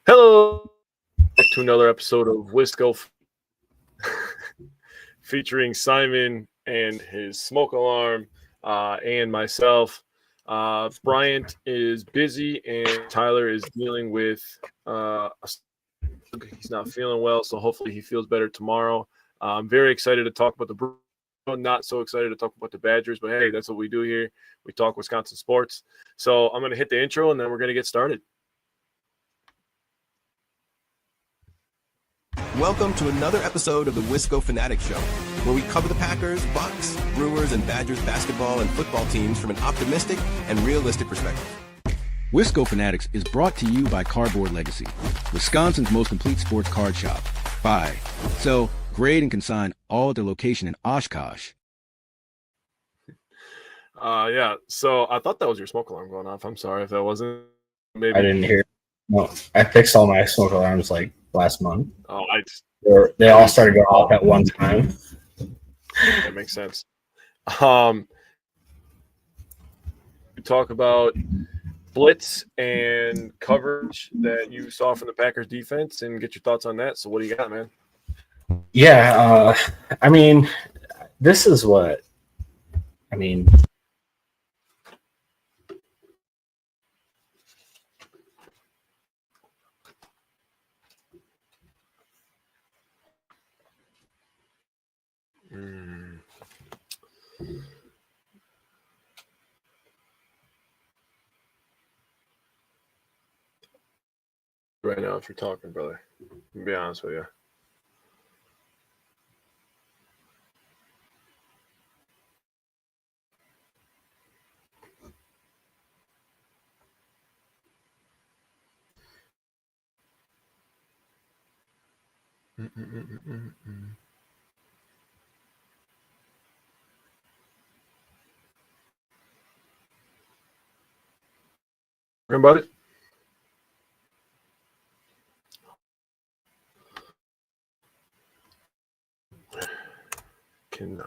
Hello, back to another episode of Wisco featuring Simon and his smoke alarm and myself. Bryant is busy and Tyler is dealing with he's not feeling well, so hopefully he feels better tomorrow. I'm very excited to talk about the Bruins. Not so excited to talk about the Badgers, but hey, that's what we do here. We talk Wisconsin sports. So I'm going to hit the intro and then we're going to get started. Welcome to another episode of the Wisco Fanatic Show, where we cover the Packers, Bucks, Brewers, and Badgers basketball and football teams from an optimistic and realistic perspective. Wisco Fanatics is brought to you by Cardboard Legacy, Wisconsin's most complete sports card shop. Buy, sell, grade, and consign all at their location in Oshkosh. Yeah, so I thought that was your smoke alarm going off. I'm sorry if that wasn't. Maybe I didn't hear. No, I fixed all my smoke alarms like last month. Oh, they all started going off at one time. That makes sense. We talk about blitz and coverage that you saw from the Packers defense and get your thoughts on that. So what do you got, man? Yeah, I mean, this is what I mean. Right now, if you're talking, brother, to be honest with you. Everybody? Cannot.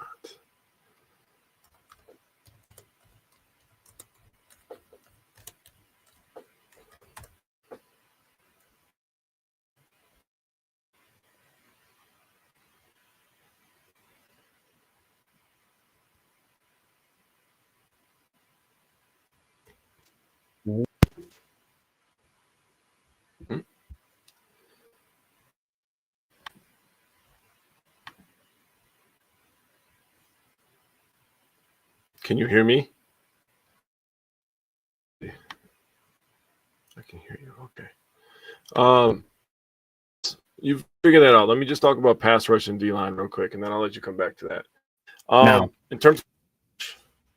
Can you hear me? I can hear you. Okay. You've figured that out. Let me just talk about pass rush and D-line real quick, and then I'll let you come back to that. In terms of,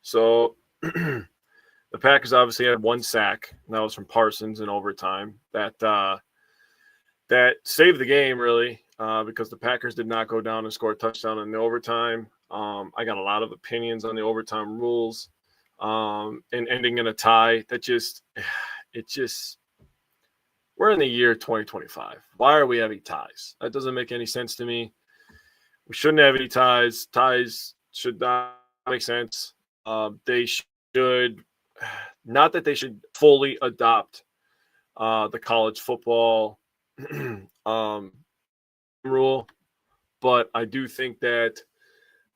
so the Packers obviously had one sack, and that was from Parsons in overtime. That saved the game, really, because the Packers did not go down and score a touchdown in the overtime. I got a lot of opinions on the overtime rules and ending in a tie. We're in the year 2025. Why are we having ties? That doesn't make any sense to me. We shouldn't have any ties. Ties should not make sense. They should not that they should fully adopt the college football rule, but I do think that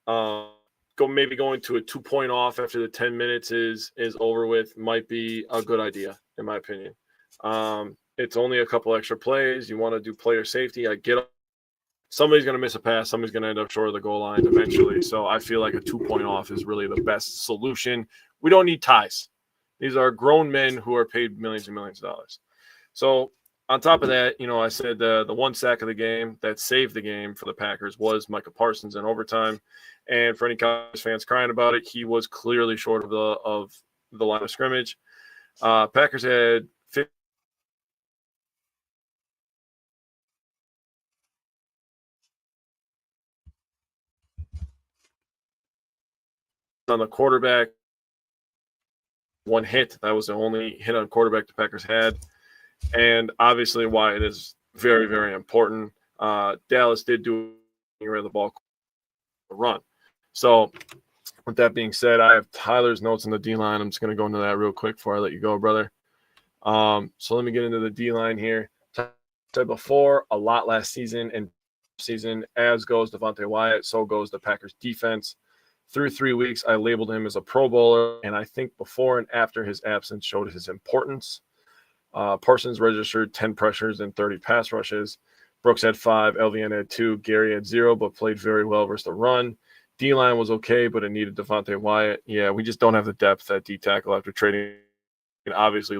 going to a 2-point off after the 10 minutes is over with might be a good idea, in my opinion. It's only a couple extra plays. You want to do player safety. I get it. Somebody's going to miss a pass. Somebody's going to end up short of the goal line eventually. So I feel like a 2-point off is really the best solution. We don't need ties. These are grown men who are paid millions and millions of dollars. So on top of that, I said the one sack of the game that saved the game for the Packers was Micah Parsons in overtime. And for any Cowboys fans crying about it, he was clearly short of the line of scrimmage. Packers had on the quarterback, one hit. That was the only hit on quarterback the Packers had. And obviously why it is very, very important. Dallas did do the ball run. So with that being said, I have Tyler's notes on the D-line. I'm just going to go into that real quick before I let you go, brother. So let me get into the D-line here. Said before, a lot last season and season, as goes Devontae Wyatt, so goes the Packers defense. Through 3 weeks, I labeled him as a Pro Bowler, and I think before and after his absence showed his importance. Parsons registered 10 pressures and 30 pass rushes. Brooks had 5, LVN had 2, Gary had 0, but played very well versus the run. D-line was okay, but it needed Devontae Wyatt. Yeah, we just don't have the depth at D-tackle after trading, and obviously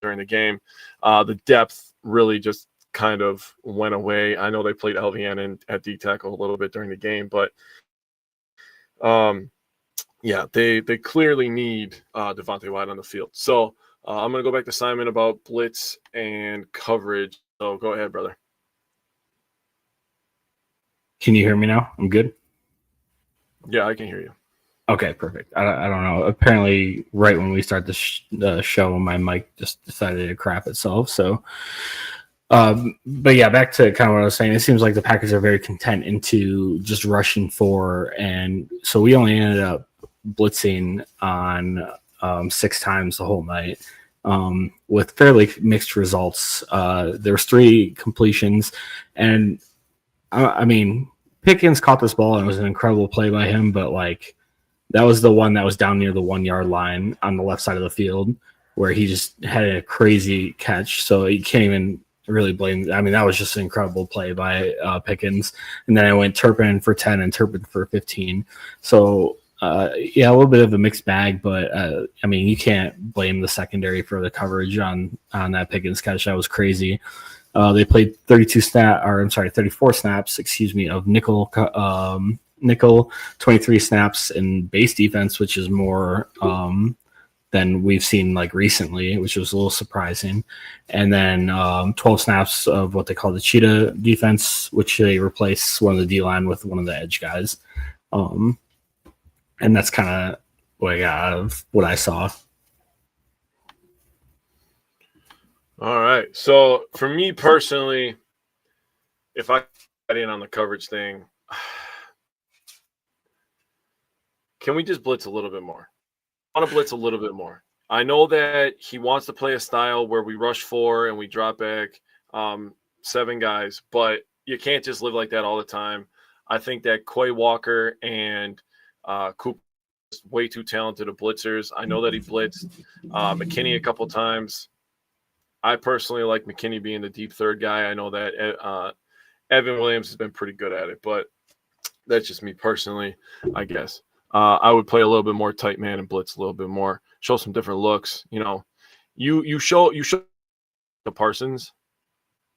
during the game. The depth really just kind of went away. I know they played LVN at D-tackle a little bit during the game, but yeah, they clearly need Devontae Wyatt on the field. So I'm going to go back to Simon about blitz and coverage. So go ahead, brother. Can you hear me now? I'm good. Yeah, I can hear you. Okay, perfect. I don't know. Apparently, right when we start the show, my mic just decided to crap itself. So, but yeah, back to kind of what I was saying. It seems like the Packers are very content into just rushing for, and so we only ended up blitzing on 6 times the whole night, with fairly mixed results. There was 3 completions, and I mean, Pickens caught this ball and it was an incredible play by him, but like, that was the one that was down near the 1 yard line on the left side of the field where he just had a crazy catch. So you can't even really blame. I mean, that was just an incredible play by Pickens. And then I went Turpin for 10 and Turpin for 15. So yeah, a little bit of a mixed bag, but I mean, you can't blame the secondary for the coverage on that Pickens catch. That was crazy. They played 34 snaps, of nickel, 23 snaps in base defense, which is more than we've seen like recently, which was a little surprising. And then 12 snaps of what they call the cheetah defense, which they replace one of the D-line with one of the edge guys. And that's kind of what I got out of what I saw. All right. So for me personally, if I got in on the coverage thing, can we just blitz a little bit more? I want to blitz a little bit more. I know that he wants to play a style where we rush 4 and we drop back 7 guys, but you can't just live like that all the time. I think that Quay Walker and Cooper is way too talented of blitzers. I know that he blitzed McKinney a couple times. I personally like McKinney being the deep third guy. I know that Evan Williams has been pretty good at it, but that's just me personally, I guess. I would play a little bit more tight man and blitz a little bit more, show some different looks. You know, you show the Parsons.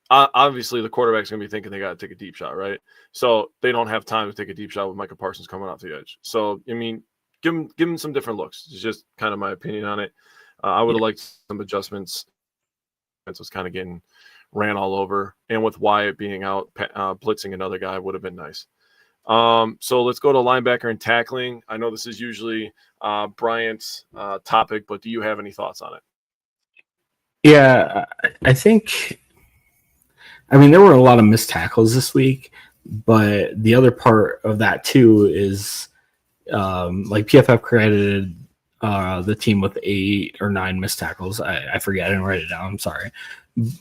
Obviously, the quarterback's going to be thinking they got to take a deep shot, right? So they don't have time to take a deep shot with Micah Parsons coming off the edge. So, I mean, give him some different looks. It's just kind of my opinion on it. I would have liked some adjustments. It was kind of getting ran all over. And with Wyatt being out, blitzing another guy would have been nice. So let's go to linebacker and tackling. I know this is usually Bryant's topic, but do you have any thoughts on it? Yeah, I think, I mean, there were a lot of missed tackles this week, but the other part of that too is like PFF credited the team with 8 or 9 missed tackles. I forget. I didn't write it down. I'm sorry.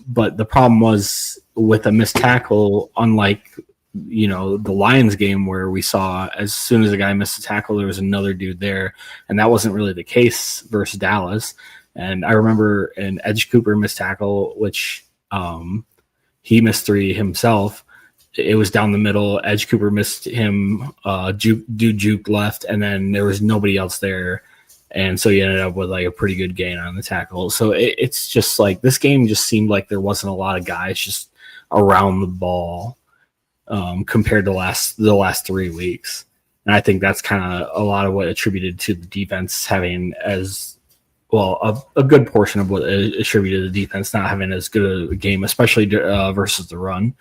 But the problem was with a missed tackle, unlike, you know, the Lions game where we saw as soon as a guy missed a tackle, there was another dude there. And that wasn't really the case versus Dallas. And I remember an Edge Cooper missed tackle, which he missed 3 himself. It was down the middle. Edge Cooper missed him, juke left, and then there was nobody else there. And so he ended up with like a pretty good gain on the tackle. So it's just like this game just seemed like there wasn't a lot of guys just around the ball compared to the last 3 weeks. And I think that's kind of a lot of what attributed to the defense having as well, a good portion of what attributed to the defense not having as good a game, especially versus the run.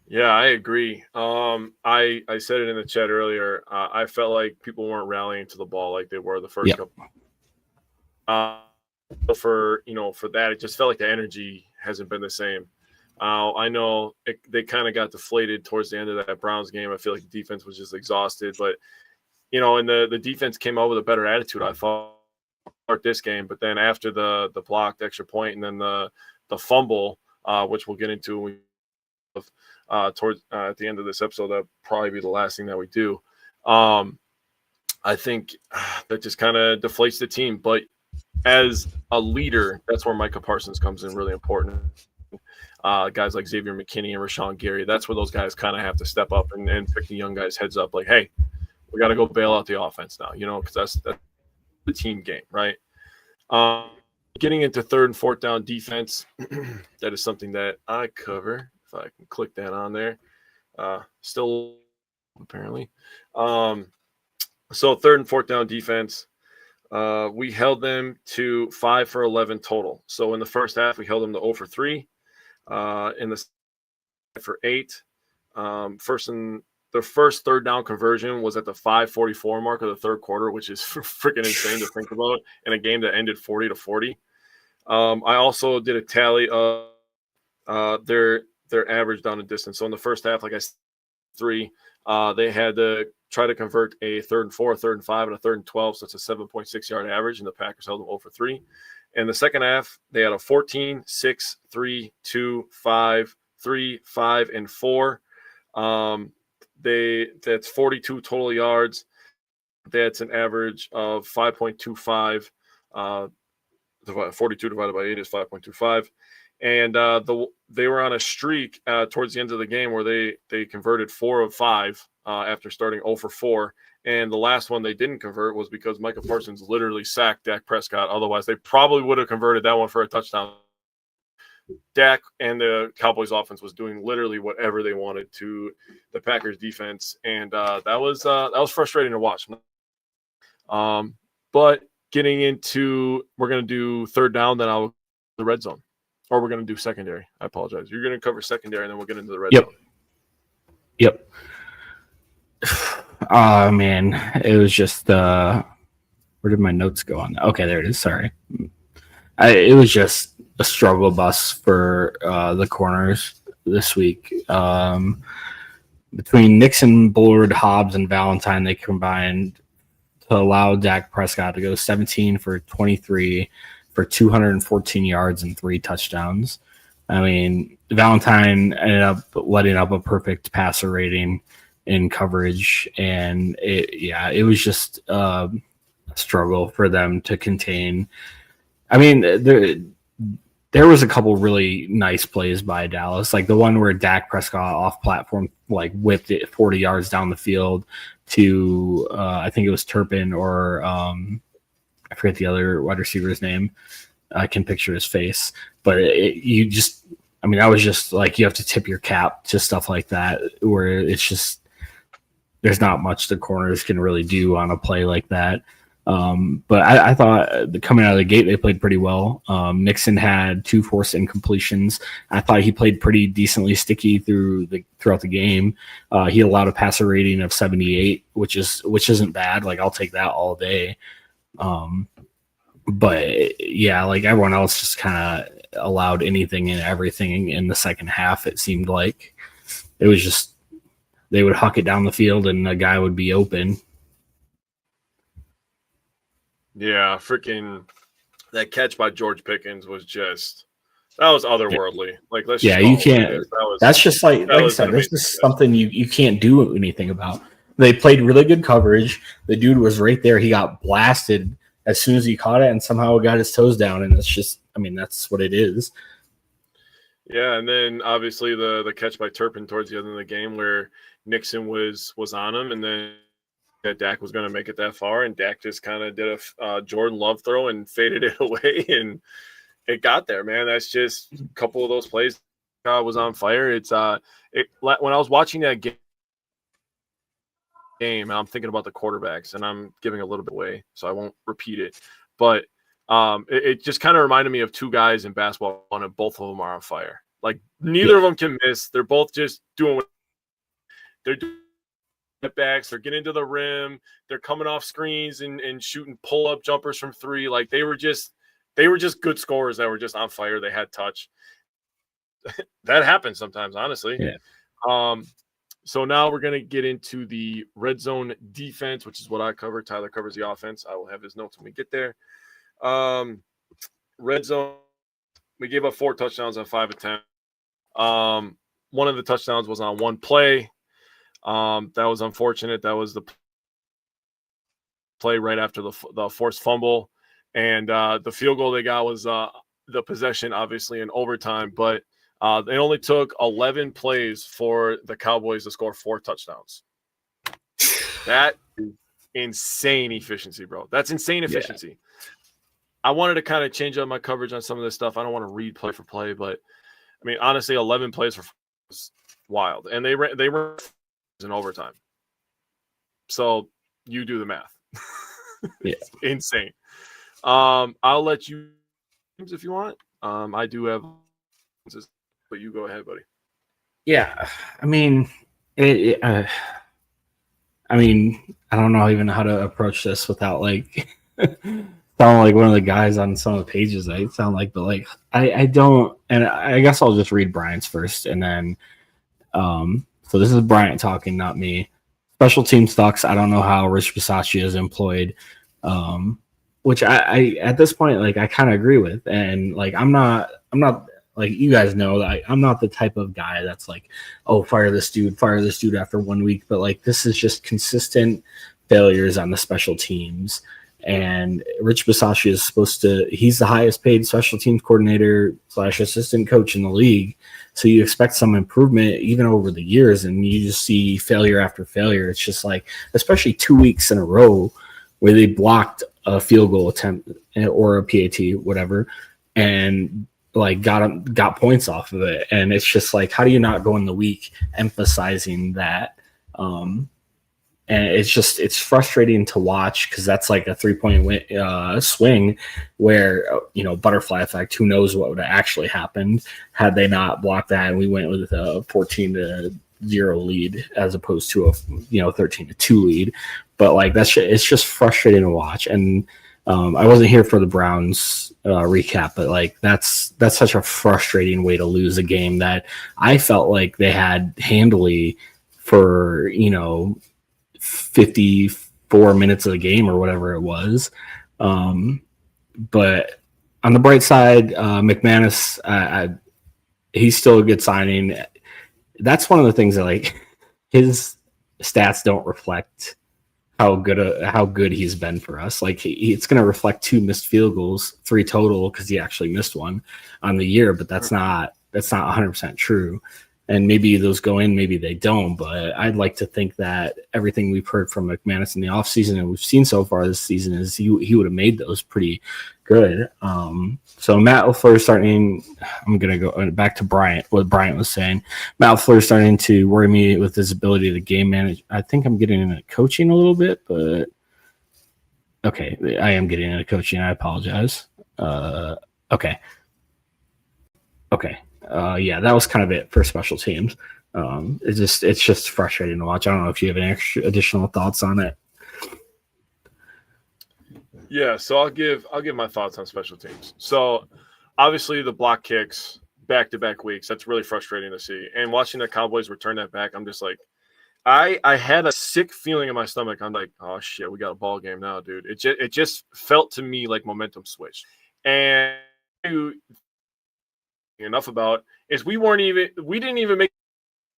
Yeah, I agree. I said it in the chat earlier. I felt like people weren't rallying to the ball like they were the first couple. For that, it just felt like the energy hasn't been the same. I know they kind of got deflated towards the end of that Browns game. I feel like the defense was just exhausted, but and the defense came out with a better attitude. I thought start this game, but then after the blocked extra point and then the fumble, which we'll get into towards at the end of this episode, that'll probably be the last thing that we do. I think that just kind of deflates the team. But as a leader, that's where Micah Parsons comes in really important. Guys like Xavier McKinney and Rashawn Gary, that's where those guys kind of have to step up and pick the young guys' heads up. Like, hey, we got to go bail out the offense now, because that's the team game, right? Getting into third and fourth down defense, that is something that I cover. If I can click that on there, still apparently. So third and fourth down defense, we held them to 5 for 11 total. So in the first half, we held them to 0 for 3. In the for 8. The first third down conversion was at the 5:44 mark of the third quarter, which is freaking insane to think about in a game that ended 40-40. I also did a tally of their average down and distance. So in the first half, like I said, 3, they had to try to convert a 3rd and 4, 3rd and 5, and a 3rd and 12. So it's a 7.6 yard average, and the Packers held them 0 for 3. In the second half, they had a 14, 6, 3, 2, 5, 3, 5, and 4. That's 42 total yards. That's an average of 5.25. 42 divided by 8 is 5.25. And they were on a streak towards the end of the game where they converted 4 of 5 after starting 0 for 4. And the last one they didn't convert was because Micah Parsons literally sacked Dak Prescott. Otherwise, they probably would have converted that one for a touchdown. Dak and the Cowboys offense was doing literally whatever they wanted to the Packers defense. And that was frustrating to watch. But getting into, we're going to do third down, then I'll the red zone. Or we're going to do secondary. I apologize. You're going to cover secondary, and then we'll get into the red zone. Yep. Oh, man. It was just where did my notes go on that? Okay, there it is. Sorry. It was just a struggle bus for the corners this week. Between Nixon, Bullard, Hobbs, and Valentine, they combined to allow Dak Prescott to go 17 for 23 for 214 yards and 3 touchdowns. I mean, Valentine ended up letting up a perfect passer rating in coverage, and it was just a struggle for them to contain. I mean, there was a couple really nice plays by Dallas, like the one where Dak Prescott off platform like whipped it 40 yards down the field to I think it was Turpin or I forget the other wide receiver's name. I can picture his face, but I was just like, you have to tip your cap to stuff like that, where it's just there's not much the corners can really do on a play like that. But I thought coming out of the gate, they played pretty well. Nixon had 2 forced incompletions. I thought he played pretty decently sticky throughout the game. He allowed a passer rating of 78, which isn't bad. Like, I'll take that all day. But yeah, like everyone else just kind of allowed anything and everything in the second half. It seemed like it was just, they would huck it down the field and a guy would be open. Yeah, freaking that catch by George Pickens was just, that was otherworldly. Like, you can't. That's just like I said, this is something you can't do anything about. They played really good coverage. The dude was right there. He got blasted as soon as he caught it, and somehow got his toes down. And it's just, I mean, that's what it is. Yeah, and then obviously the catch by Turpin towards the end of the game where Nixon was on him, and then that Dak was going to make it that far, and Dak just kind of did a Jordan Love throw and faded it away, and it got there, man. That's just a couple of those plays. Was on fire. It's when I was watching that game, and I'm thinking about the quarterbacks, and I'm giving a little bit away, so I won't repeat it. But it just kind of reminded me of 2 guys in basketball, and both of them are on fire. Like, neither of them can miss. They're both just doing what they're doing. Backs, they're getting to the rim, they're coming off screens and shooting pull-up jumpers from 3. Like, they were just good scorers that were just on fire. They had touch. That happens sometimes, honestly. Yeah. So now we're going to get into the red zone defense, which is what I cover. Tyler covers the offense. I will have his notes when we get there. Red zone, we gave up 4 touchdowns on 5 attempts. One of the touchdowns was on one play. That was unfortunate. That was the play right after the forced fumble. And the field goal they got was the possession, obviously, in overtime. But it only took 11 plays for the Cowboys to score 4 touchdowns. That is insane efficiency, bro. That's insane efficiency. Yeah. I wanted to kind of change up my coverage on some of this stuff. I don't want to read play for play, but I mean, honestly, 11 plays for was wild, and they ran in overtime. So you do the math. Yeah, it's insane. I'll let you if you want. I do have, but you go ahead, buddy. Yeah, I mean, I don't know even how to approach this without like sound like one of the guys on some of the pages I sound like, but like I don't, and I guess I'll just read Bryant's first, and then so this is Bryant talking, not me. Special team sucks. I don't know how Rich Bisaccia is employed, which I at this point like I kind of agree with, and like I'm not like you guys know that I'm not the type of guy that's like, oh, fire this dude after 1 week, but like this is just consistent failures on the special teams. And Rich Bisaccia is he's the highest paid special teams coordinator / assistant coach in the league. So you expect some improvement even over the years, and you just see failure after failure. It's just like, especially 2 weeks in a row where they blocked a field goal attempt or a PAT, whatever, and like got points off of it. And it's just like, how do you not go in the week emphasizing that? And it's frustrating to watch because that's like a 3-point swing where, butterfly effect, who knows what would have actually happened had they not blocked that and we went with a 14-0 lead as opposed to a 13-2 lead. But like it's just frustrating to watch. And I wasn't here for the Browns recap, but like that's such a frustrating way to lose a game that I felt like they had handily for 54 minutes of the game or whatever it was. But on the bright side, McManus, he's still a good signing. That's one of the things that like his stats don't reflect how good he's been for us. Like it's going to reflect 2 missed field goals, 3 total, because he actually missed one on the year, but that's not 100% true. And maybe those go in, maybe they don't. But I'd like to think that everything we've heard from McManus in the offseason and we've seen so far this season is he would have made those pretty good. So Matt LaFleur starting, I'm going to go back to Bryant, what Bryant was saying. Matt LaFleur starting to worry me with his ability to game manage. I think I'm getting into coaching a little bit, but okay, I am getting into coaching. I apologize. Okay. Yeah, that was kind of it for special teams. It's just frustrating to watch. I don't know if you have any additional thoughts on it. Yeah, so I'll give my thoughts on special teams. So obviously the block kicks back-to-back weeks, that's really frustrating to see. And watching the Cowboys return that back, I'm just like, I had a sick feeling in my stomach. I'm like, oh shit, we got a ball game now, dude. It just felt to me like momentum switched. And enough about is we didn't even make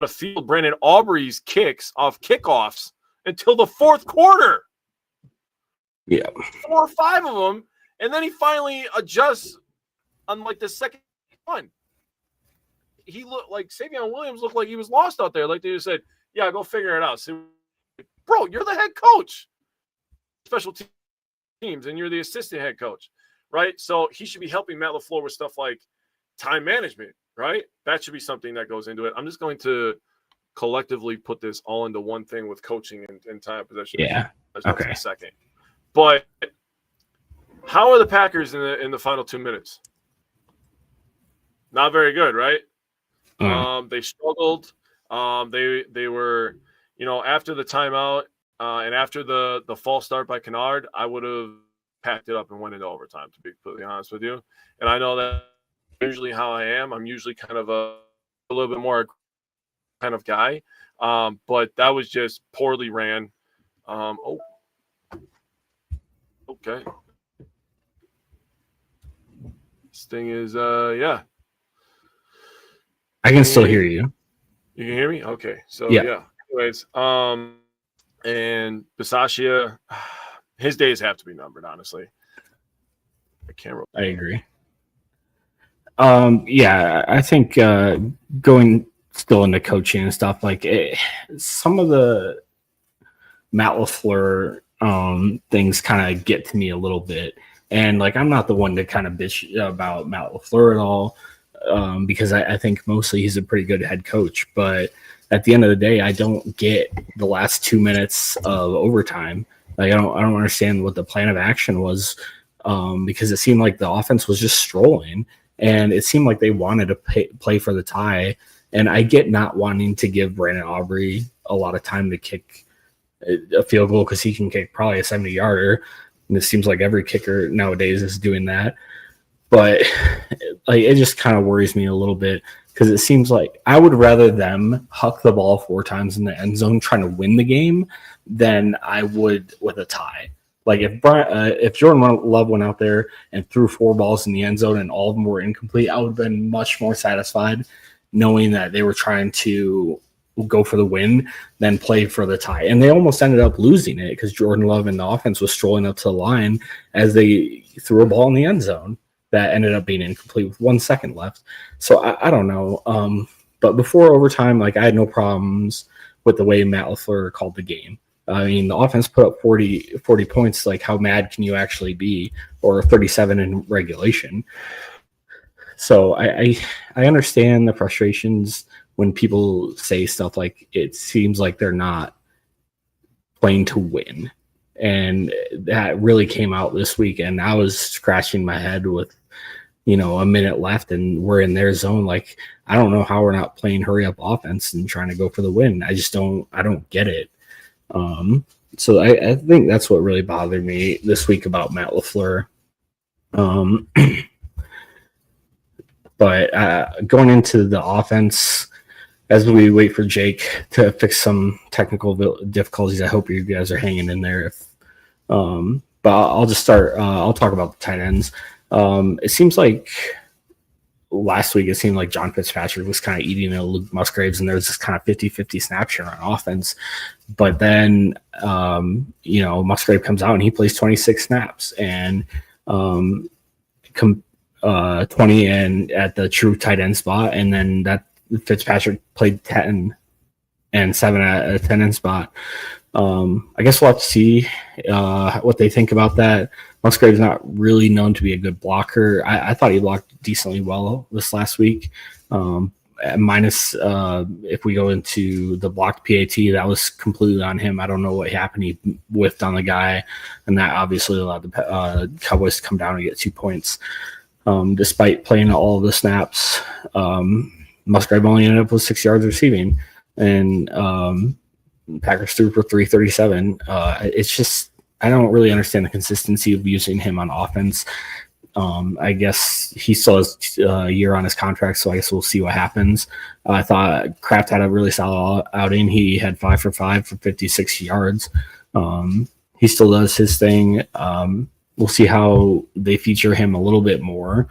a field Brandon Aubrey's kicks off kickoffs until the 4th quarter. Yeah, 4 or 5 of them, and then he finally adjusts on like the second one. He looked like Savion Williams looked like he was lost out there. Like they just said, "Yeah, go figure it out." So, bro, you're the head coach, special teams, and you're the assistant head coach, right? So he should be helping Matt LaFleur with stuff like time management, right? That should be something that goes into it. I'm just going to collectively put this all into one thing with coaching and time possession. Yeah. Okay. In a second. But how are the Packers in the final 2 minutes? Not very good, right? They struggled. They were, after the timeout and after the false start by Kennard, I would have packed it up and went into overtime, to be completely honest with you. And I know that usually how I am. I'm usually kind of a little bit more kind of guy. But that was just poorly ran. Okay. This thing is, yeah. I can still hear you. You can hear me? Okay. So, Yeah. yeah. Anyways, and Bisaccia, his days have to be numbered, honestly. I agree. Yeah, I think going still into coaching and stuff, like some of the Matt LaFleur things kind of get to me a little bit. And like, I'm not the one to kind of bitch about Matt LaFleur at all, because I think mostly he's a pretty good head coach. But at the end of the day, I don't get the last 2 minutes of overtime. Like, I don't understand what the plan of action was, because it seemed like the offense was just strolling, and it seemed like they wanted to play for the tie. And I get not wanting to give Brandon Aubrey a lot of time to kick a field goal, because he can kick probably a 70-yarder. And it seems like every kicker nowadays is doing that. But like, it just kind of worries me a little bit, because it seems like I would rather them huck the ball 4 times in the end zone trying to win the game than I would with a tie. Like, if Jordan Love went out there and threw 4 balls in the end zone and all of them were incomplete, I would have been much more satisfied knowing that they were trying to go for the win than play for the tie. And they almost ended up losing it because Jordan Love and the offense was strolling up to the line as they threw a ball in the end zone that ended up being incomplete with 1 second left. So I don't know. But before overtime, like, I had no problems with the way Matt LaFleur called the game. I mean, the offense put up 40 points. Like, how mad can you actually be? Or 37 in regulation. So I understand the frustrations when people say stuff like, it seems like they're not playing to win. And that really came out this week. And I was scratching my head with, a minute left and we're in their zone. Like, I don't know how we're not playing hurry up offense and trying to go for the win. I don't get it. So I think that's what really bothered me this week about Matt LaFleur. But going into the offense, as we wait for Jake to fix some technical difficulties, I hope you guys are hanging in there. But I'll just start. I'll talk about the tight ends. It seems like last week, it seemed like John Fitzpatrick was kind of eating Luke Musgraves, and there was this kind of 50-50 snapshot on offense. But then, Musgrave comes out and he plays 26 snaps and 20 and at the true tight end spot. And then that Fitzpatrick played 10 and 7 at a 10 end spot. I guess we'll have to see what they think about that. Musgrave's not really known to be a good blocker. I thought he blocked decently well this last week. Minus if we go into the blocked PAT, that was completely on him. I don't know what happened. He whiffed on the guy, and that obviously allowed the Cowboys to come down and get 2 points. Despite playing all of the snaps, Musgrave only ended up with 6 yards receiving, and Packers threw for 337. It's just, I don't really understand the consistency of using him on offense. I guess he still has a year on his contract, so I guess we'll see what happens. I thought Kraft had a really solid outing. He had 5 for 5 for 56 yards. He still does his thing. We'll see how they feature him a little bit more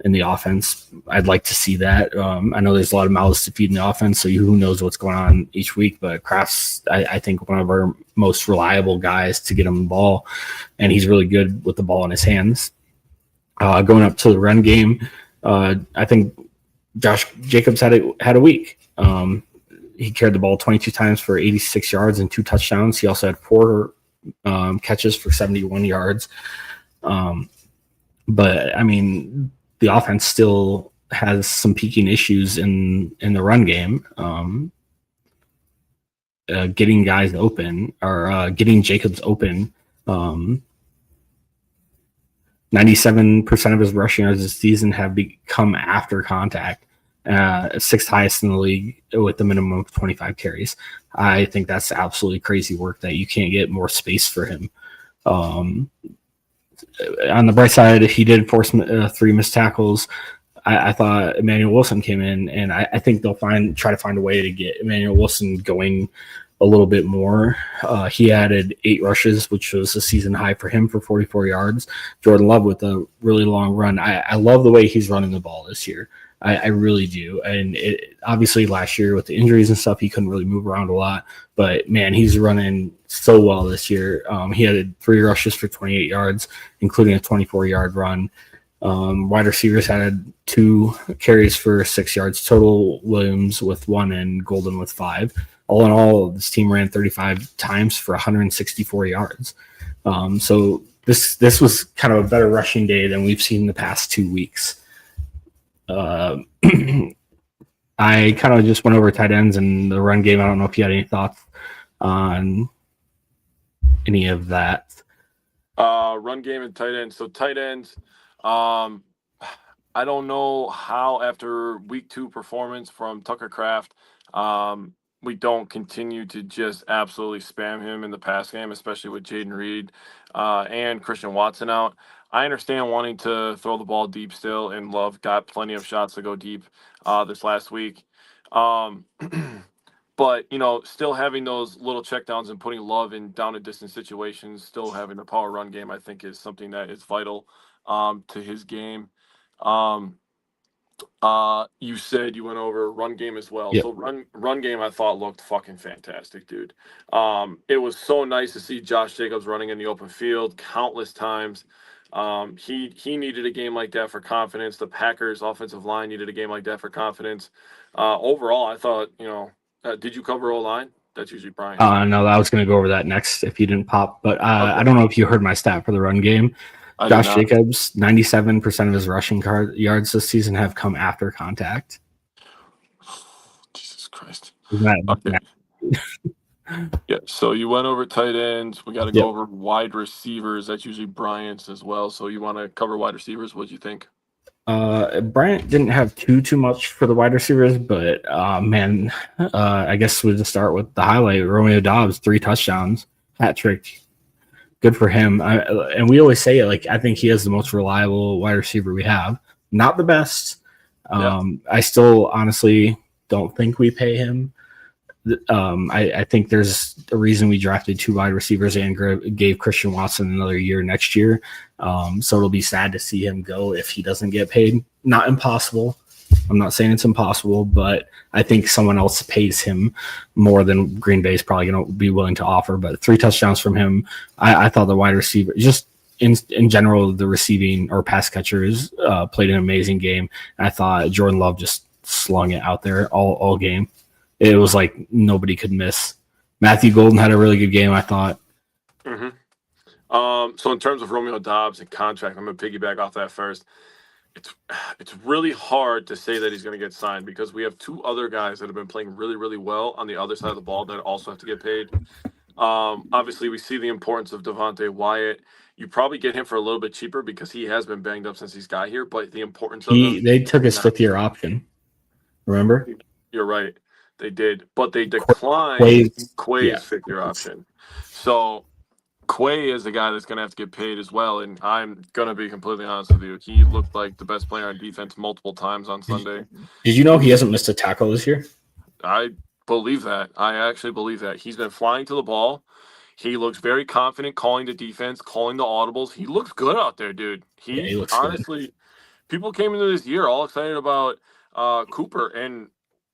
in the offense. I'd like to see that. I know there's a lot of mouths to feed in the offense, so who knows what's going on each week, but Kraft's, I think, one of our most reliable guys to get him the ball, and he's really good with the ball in his hands. Going up to the run game, I think Josh Jacobs had a week. He carried the ball 22 times for 86 yards and 2 touchdowns. He also had 4 catches for 71 yards. But I mean, the offense still has some peaking issues in the run game. Getting guys open, or getting Jacobs open. 97% of his rushing yards this season have come after contact, 6th highest in the league with a minimum of 25 carries. I think that's absolutely crazy work that you can't get more space for him. On the bright side, he did force 3 missed tackles. I thought Emmanuel Wilson came in, and I think they'll try to find a way to get Emmanuel Wilson going a little bit more. He added 8 rushes, which was a season high for him for 44 yards. Jordan Love with a really long run. I love the way he's running the ball this year. I really do. And obviously last year with the injuries and stuff, he couldn't really move around a lot. But, man, he's running so well this year. He had 3 rushes for 28 yards, including a 24-yard run. Wide receivers had 2 carries for 6 yards total, Williams with 1 and Golden with 5. All in all, this team ran 35 times for 164 yards. So this was kind of a better rushing day than we've seen the past 2 weeks. I kind of just went over tight ends and the run game. I don't know if you had any thoughts on any of that. Run game and tight ends. So tight ends, I don't know how after week 2 performance from Tucker Kraft, we don't continue to just absolutely spam him in the pass game, especially with Jaden Reed and Christian Watson out. I understand wanting to throw the ball deep still, and Love got plenty of shots to go deep this last week. But, still having those little checkdowns and putting Love in down and distance situations, still having the power run game, I think is something that is vital to his game. You said you went over run game as well. Yep. So run game I thought looked fucking fantastic, dude. It was so nice to see Josh Jacobs running in the open field countless times. He needed a game like that for confidence. The Packers offensive line needed a game like that for confidence. Overall, I thought, did you cover O-line? That's usually Brian. No, I was going to go over that next if you didn't pop. But okay. I don't know if you heard my stat for the run game. Josh Jacobs, 97% of his rushing yards this season have come after contact. Jesus Christ. Okay. Yeah, so you went over tight ends. We got to go over wide receivers. That's usually Bryant's as well. So you want to cover wide receivers? What do you think? Bryant didn't have too much for the wide receivers, but I guess we'll just start with the highlight. Romeo Doubs, 3 touchdowns, hat trick. Good for him. And we always say it, like, I think he is the most reliable wide receiver we have. Not the best. I still honestly don't think we pay him. I think there's a reason we drafted 2 wide receivers and gave Christian Watson another year next year. So it'll be sad to see him go if he doesn't get paid. Not impossible. I'm not saying it's impossible, but I think someone else pays him more than Green Bay is probably going to be willing to offer. But 3 touchdowns from him. I thought the wide receiver, just in general, the receiving or pass catchers played an amazing game. I thought Jordan Love just slung it out there all game. It was like nobody could miss. Matthew Golden had a really good game, I thought. Mm-hmm. So in terms of Romeo Doubs and contract, I'm going to piggyback off that first. It's really hard to say that he's going to get signed because we have 2 other guys that have been playing really, really well on the other side of the ball that also have to get paid. Obviously, we see the importance of Devontae Wyatt. You probably get him for a little bit cheaper because he has been banged up since he's got here, but the importance of him... They took his 5th-year option. Remember? You're right. They did, but they declined Quay's 5th-year option. So Quay is the guy that's going to have to get paid as well, and I'm going to be completely honest with you. He looked like the best player on defense multiple times on Sunday. Did you know he hasn't missed a tackle this year? I believe that. I actually believe that. He's been flying to the ball. He looks very confident calling the defense, calling the audibles. He looks good out there, dude. He looks honestly good. People came into this year all excited about Cooper, and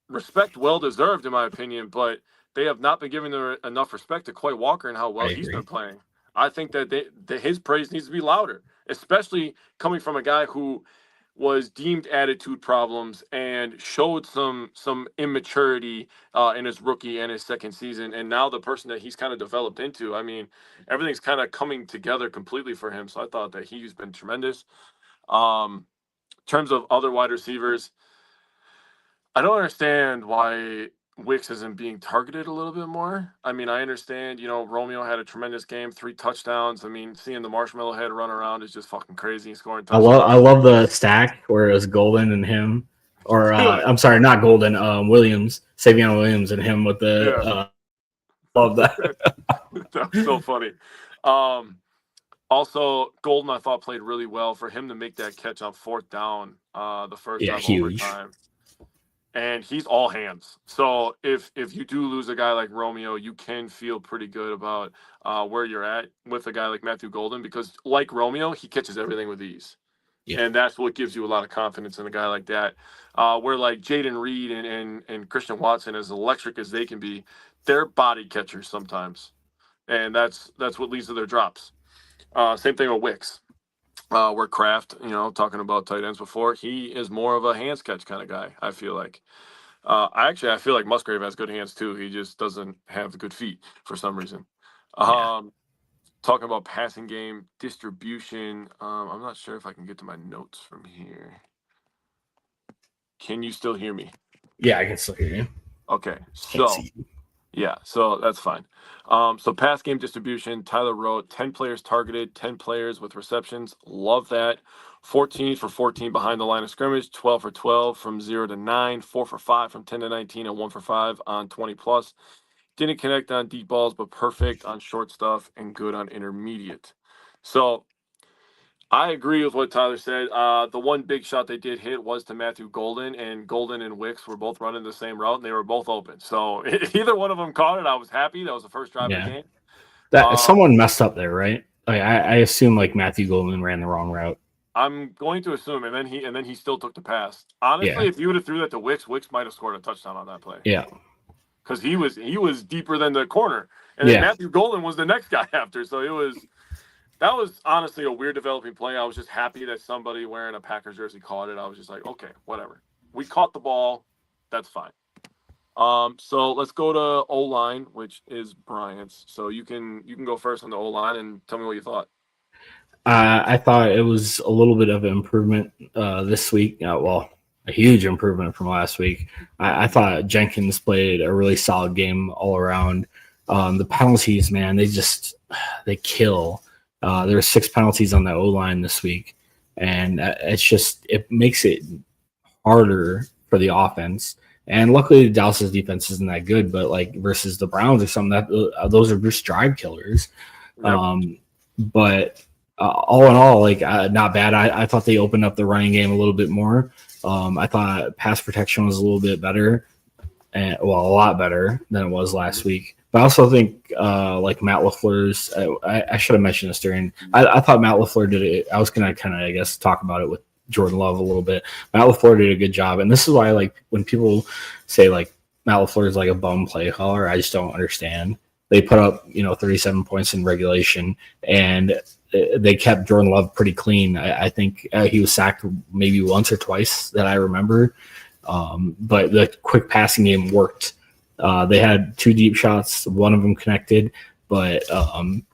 respect well deserved in my opinion, but they have not been giving enough respect to Quay Walker and how well he's been playing. I think that his praise needs to be louder, especially coming from a guy who was deemed attitude problems and showed some immaturity in his rookie and his second season, and now the person that he's kind of developed into. I mean, everything's kind of coming together completely for him, so I thought that he's been tremendous. In terms of other wide receivers, I don't understand why Wicks isn't being targeted a little bit more. I mean, I understand, Romeo had a tremendous game, 3 touchdowns. I mean, seeing the Marshmallow Head run around is just fucking crazy. Scoring touchdowns. I love the stack where it was Golden and him, or I'm sorry, not Golden, Williams, Savion Williams and him with the. Love that. That was so funny. Also, Golden I thought played really well for him to make that catch on 4th down, the first time huge. overtime. and he's all hands. So if you do lose a guy like Romeo, you can feel pretty good about where you're at with a guy like Matthew Golden, because like Romeo, he catches everything with ease. Yeah. And that's what gives you a lot of confidence in a guy like that. Where like Jaden Reed and Christian Watson, as electric as they can be, they're body catchers sometimes. And that's what leads to their drops. Same thing with Wicks. Where Kraft, talking about tight ends before, he is more of a hands catch kind of guy, I feel like. I feel like Musgrave has good hands too. He just doesn't have good feet for some reason. Talking about passing game distribution, I'm not sure if I can get to my notes from here. Can you still hear me? Yeah, I can still hear you. Okay, so that's fine. So pass game distribution, Tyler wrote 10 players targeted, 10 players with receptions. Love that. 14 for 14 behind the line of scrimmage, 12 for 12 from 0 to 9, 4 for 5 from 10 to 19, and 1 for 5 on 20 plus. Didn't connect on deep balls, but perfect on short stuff and good on intermediate. So I agree with what Tyler said. The one big shot they did hit was to Matthew Golden, and Golden and Wicks were both running the same route, and they were both open. So either one of them caught it. I was happy. That was the first drive of the game. That someone messed up there, right? I assume like Matthew Golden ran the wrong route. I'm going to assume, and then he still took the pass. Honestly, if you would have threw that to Wicks might have scored a touchdown on that play. Yeah. Because he was deeper than the corner, and then Matthew Golden was the next guy after. So that was honestly a weird developing play. I was just happy that somebody wearing a Packers jersey caught it. I was just like, okay, whatever. We caught the ball, that's fine. So let's go to O-line, which is Bryant's. So you can go first on the O-line and tell me what you thought. I thought it was a little bit of an improvement this week. A huge improvement from last week. I thought Jenkins played a really solid game all around. The penalties, man, they kill. There were 6 penalties on the O-line this week, and it makes it harder for the offense. And luckily, Dallas's defense isn't that good, but like versus the Browns or something, those are just drive killers. Yep. But all in all, not bad. I thought they opened up the running game a little bit more. I thought pass protection was a little bit better, a lot better than it was last week. But I also think Matt LaFleur's, I should have mentioned this during, I thought Matt LaFleur did it. I was going to kind of, talk about it with Jordan Love a little bit. Matt LaFleur did a good job. And this is why, when people say, Matt LaFleur is like a bum play caller, I just don't understand. They put up, 37 points in regulation, and they kept Jordan Love pretty clean. I think he was sacked maybe once or twice that I remember. But the quick passing game worked. They had 2 deep shots. One of them connected. But, all in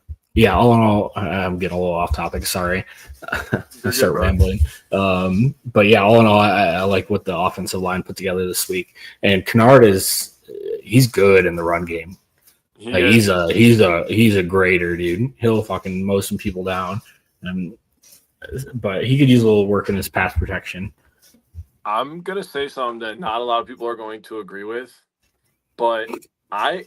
all, I'm getting a little off topic. Sorry. I start rambling. But, all in all, I like what the offensive line put together this week. And Kennard he's good in the run game. He's a grader, dude. He'll fucking mow some people down, but he could use a little work in his pass protection. I'm gonna say something that not a lot of people are going to agree with, but I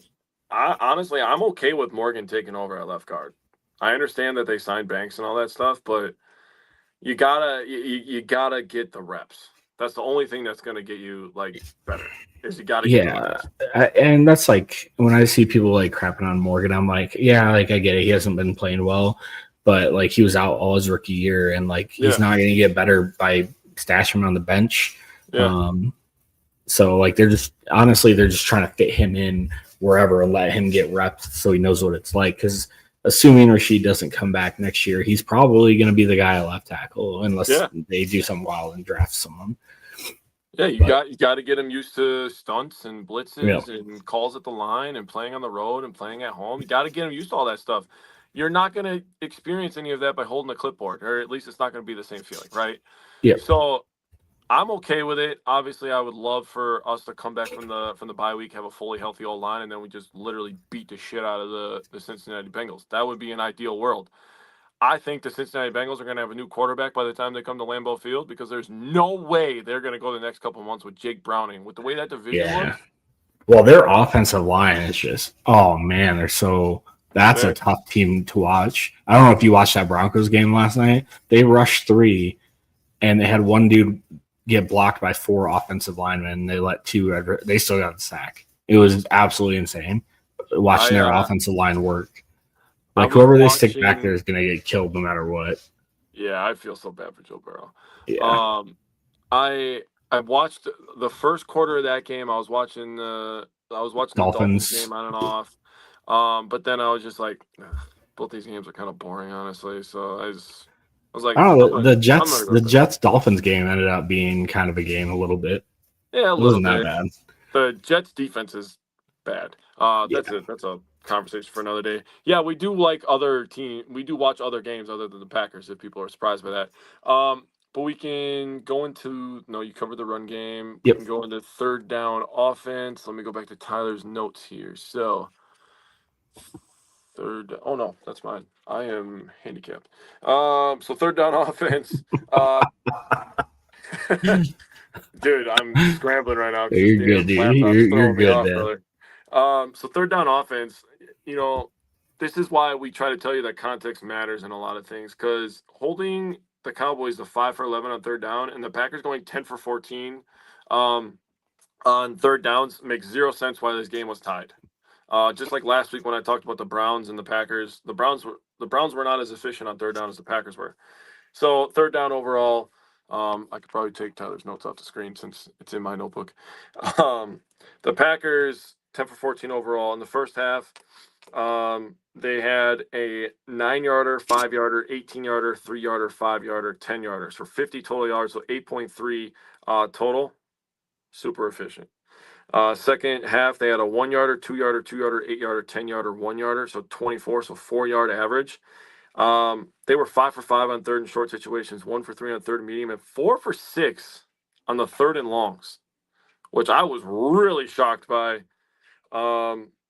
honestly I'm okay with Morgan taking over at left guard. I understand that they signed Banks and all that stuff, but you gotta get the reps. That's the only thing that's gonna get you better. Is you got to get and that's when I see people crapping on Morgan, I'm like, I get it. He hasn't been playing well, but he was out all his rookie year, and he's not going to get better by stashing him on the bench. Yeah. So they're just trying to fit him in wherever and let him get reps so he knows what it's like. Because assuming Rashid doesn't come back next year, he's probably going to be the guy at left tackle unless they do something wild and draft someone. Yeah, you got to get him used to stunts and blitzes and calls at the line and playing on the road and playing at home. You got to get him used to all that stuff. You're not going to experience any of that by holding a clipboard, or at least it's not going to be the same feeling, right? Yeah. So I'm okay with it. Obviously, I would love for us to come back from the bye week, have a fully healthy old line, and then we just literally beat the shit out of the Cincinnati Bengals. That would be an ideal world. I think the Cincinnati Bengals are going to have a new quarterback by the time they come to Lambeau Field, because there's no way they're going to go the next couple of months with Jake Browning. With the way that division looks. Well, their offensive line is just, oh, man, that's a tough team to watch. I don't know if you watched that Broncos game last night. They rushed 3, and they had one dude get blocked by 4 offensive linemen. They let 2. They still got the sack. It was absolutely insane watching their offensive line work. Like whoever they stick back there is going to get killed no matter what. Yeah, I feel so bad for Joe Burrow. Yeah. I watched the first quarter of that game. I was watching the Dolphins game on and off. But then I was just like, both these games are kind of boring, honestly. So I was like, the Jets Dolphins game ended up being kind of a game a little bit. Yeah, it wasn't that bad. The Jets defense is bad. That's a conversation for another day. Yeah, we do like other team. We do watch other games other than the Packers. If people are surprised by that, but we can go into you covered the run game. Yep. We can go into third down offense. Let me go back to Tyler's notes here. So oh no, that's mine. I am handicapped. So third down offense. Dude, I'm scrambling right now. You're good, dude. You're good, brother. So third down offense, this is why we try to tell you that context matters in a lot of things, because holding the Cowboys to 5 for 11 on third down and the Packers going 10 for 14 on third downs makes zero sense why this game was tied. Just like last week when I talked about the Browns and the Packers, the Browns were not as efficient on third down as the Packers were. So third down overall, I could probably take Tyler's notes off the screen since it's in my notebook. The Packers 10 for 14 overall in the first half. They had a 9-yarder, 5-yarder, 18-yarder, 3-yarder, 5-yarder, 10-yarders for 50 total yards, so 8.3 total. Super efficient. Second half, they had a 1-yarder, 2-yarder, 2-yarder, 8-yarder, 10-yarder, 1-yarder, so 24, so 4-yard average. They were 5 for 5 on third and short situations, 1 for 3 on third and medium, and 4 for 6 on the third and longs, which I was really shocked by.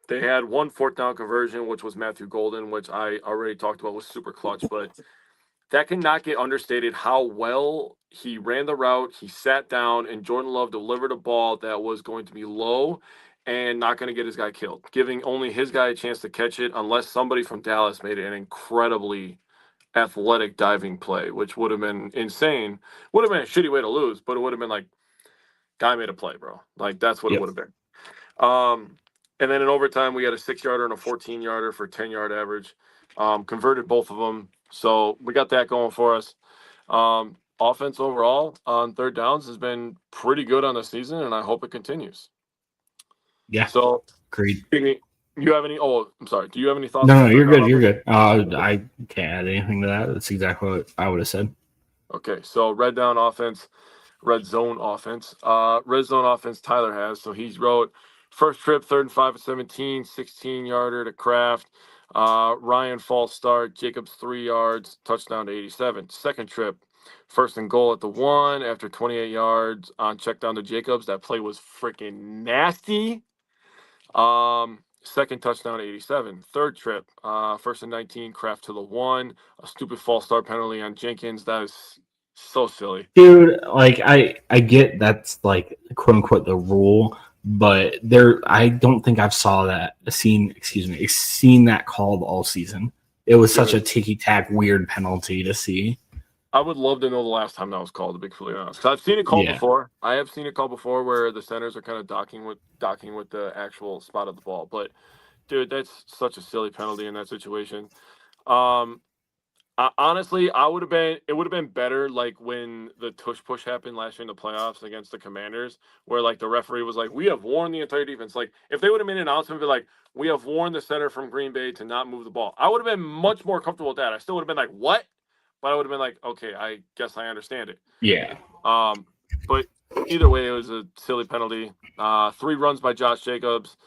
They had 1 fourth down conversion, which was Matthew Golden, which I already talked about was super clutch, but that cannot get understated how well he ran the route. He sat down, and Jordan Love delivered a ball that was going to be low and not going to get his guy killed, giving only his guy a chance to catch it unless somebody from Dallas made an incredibly athletic diving play, which would have been insane. Would have been a shitty way to lose, but it would have been like, guy made a play, bro. Like, that's what it would have been. And then in overtime, we had a 6-yarder and a 14-yarder for 10-yard average. Converted both of them. So we got that going for us. Offense overall on third downs has been pretty good on the season, and I hope it continues. Yeah. So, agreed. You have any? Oh, I'm sorry. Do you have any thoughts? No, you're good. You're good. I can't add anything to that. That's exactly what I would have said. Okay, so red zone offense. Red zone offense, Tyler has. So he's wrote first trip, 3rd and 5 at 17, 16-yarder to Kraft. Ryan false start, Jacobs 3 yards, touchdown to 87. Second trip, 1st and goal at the 1 after 28 yards on check down to Jacobs. That play was freaking nasty. Second touchdown to 87. Third trip, 1st and 19, Kraft to the 1. A stupid false start penalty on Jenkins. That is so silly, dude. Like I get that's like quote unquote the rule, but I don't think I've seen that called all season. It was such a ticky-tack weird penalty to see. I would love to know the last time that was called, to be completely honest. Because I've seen it called before. I have seen it called before where the centers are kind of docking with the actual spot of the ball. But dude, that's such a silly penalty in that situation. Honestly, it would have been better like when the tush push happened last year in the playoffs against the Commanders, where like the referee was like, "We have warned the entire defense." Like if they would have made an announcement, be like, "We have warned the center from Green Bay to not move the ball," I would have been much more comfortable with that. I still would have been like, "What?" But I would have been like, "Okay, I guess I understand it." Yeah. But either way, it was a silly penalty. 3 runs by Josh Jacobs.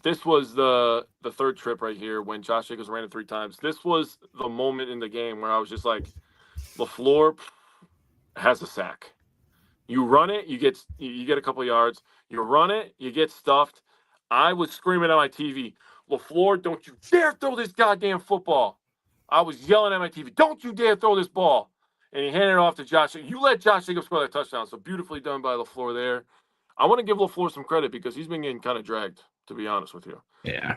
This was the third trip right here when Josh Jacobs ran it 3 times. This was the moment in the game where I was just like, LaFleur has a sack. You run it, you get a couple yards. You run it, you get stuffed. I was screaming at my TV, LaFleur, don't you dare throw this goddamn football. I was yelling at my TV, don't you dare throw this ball. And he handed it off to Josh. You let Josh Jacobs score that touchdown. So beautifully done by LaFleur there. I want to give LaFleur some credit because he's been getting kind of dragged, to be honest with you. Yeah.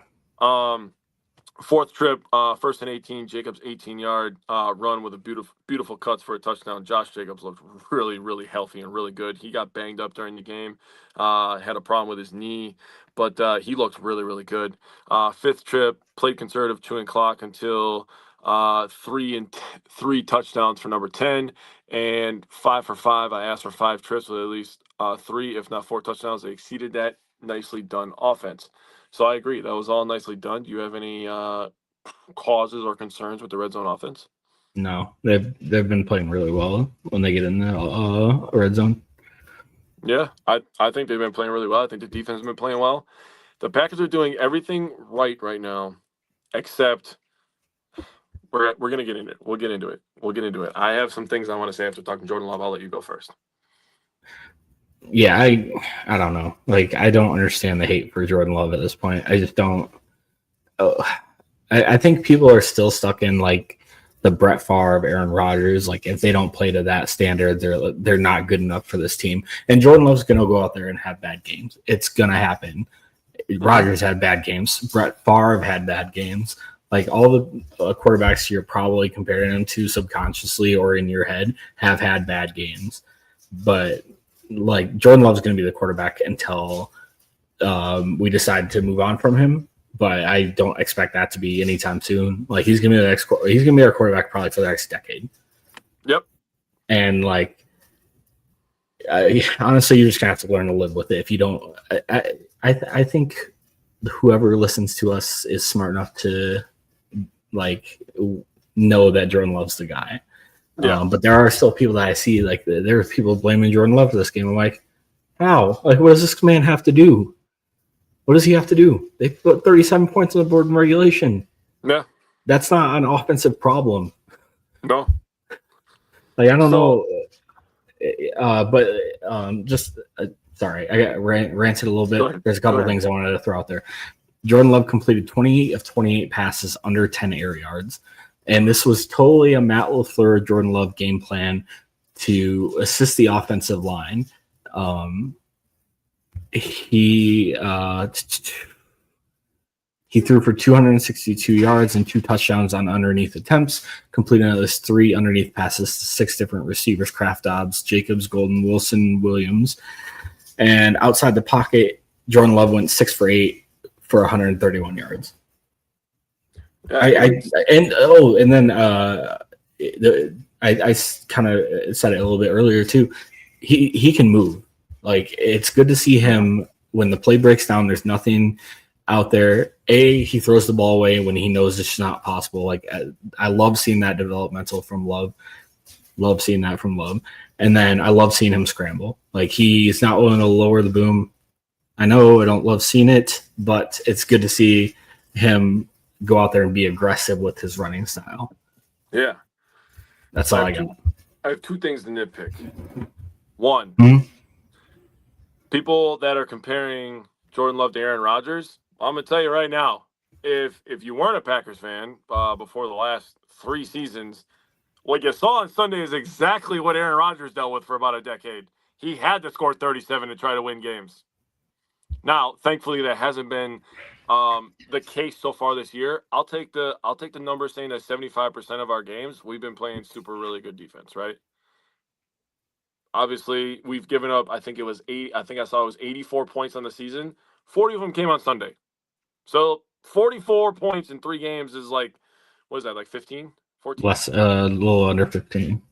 Fourth trip, first and 18, Jacobs 18-yard run with a beautiful cuts for a touchdown. Josh Jacobs looked really, really healthy and really good. He got banged up during the game, had a problem with his knee, but he looked really, really good. Fifth trip, played conservative, chewing clock until 3 touchdowns for number 10, and 5 for 5. I asked for 5 trips with at least 3, if not 4 touchdowns. They exceeded that. Nicely done offense. So I agree. That was all nicely done. Do you have any causes or concerns with the red zone offense? No, they've been playing really well when they get in the red zone. Yeah, I think they've been playing really well. I think the defense has been playing well. The Packers are doing everything right now, except we're gonna get into it. We'll get into it. I have some things I want to say after talking to Jordan Love. I'll let you go first. Yeah, I don't know. Like, I don't understand the hate for Jordan Love at this point. I just don't. I think people are still stuck in like the Brett Favre, Aaron Rodgers. Like, if they don't play to that standard, they're not good enough for this team. And Jordan Love's going to go out there and have bad games. It's going to happen. Rodgers had bad games. Brett Favre had bad games. Like, all the quarterbacks you're probably comparing him to subconsciously or in your head have had bad games. But like, Jordan Love's going to be the quarterback until we decide to move on from him. But I don't expect that to be anytime soon. Like, he's going to be our quarterback probably for the next decade. Yep. And like, honestly, you're just going to have to learn to live with it. If you don't, I think whoever listens to us is smart enough to like know that Jordan Love's the guy. Yeah. But there are still people that I see, like, there are people blaming Jordan Love for this game. I'm like, how? Like, what does this man have to do? What does he have to do? They put 37 points on the board in regulation. Yeah. That's not an offensive problem. No. Like, I don't know. Sorry, I got ranted a little bit. There's a couple of things I wanted to throw out there. Jordan Love completed 20 of 28 passes under 10 air yards. And this was totally a Matt LaFleur, Jordan Love game plan to assist the offensive line. He threw for 262 yards and 2 touchdowns on underneath attempts, completing at least 3 underneath passes to 6 different receivers: Kraft, Dobbs, Jacobs, Golden, Wilson, Williams. And outside the pocket, Jordan Love went 6 for 8 for 131 yards. I kind of said it a little bit earlier too. He can move. Like, it's good to see him when the play breaks down. There's nothing out there. He throws the ball away when he knows it's not possible. Like, I love seeing that developmental from Love. Love seeing that from Love. And then I love seeing him scramble. Like, he's not willing to lower the boom. I know I don't love seeing it, but it's good to see him go out there and be aggressive with his running style. Yeah. That's all I got. I have 2 things to nitpick. One, people that are comparing Jordan Love to Aaron Rodgers, I'm going to tell you right now, if you weren't a Packers fan before the last 3 seasons, what you saw on Sunday is exactly what Aaron Rodgers dealt with for about a decade. He had to score 37 to try to win games. Now, thankfully, that hasn't been the case so far this year. I'll take the number saying that 75% of our games we've been playing really good defense, right? Obviously, we've given up, I think I saw it was 84 points on the season. 40 of them came on Sunday. So 44 points in 3 games is like, what is that, like 15, 14? Less, a little under 15.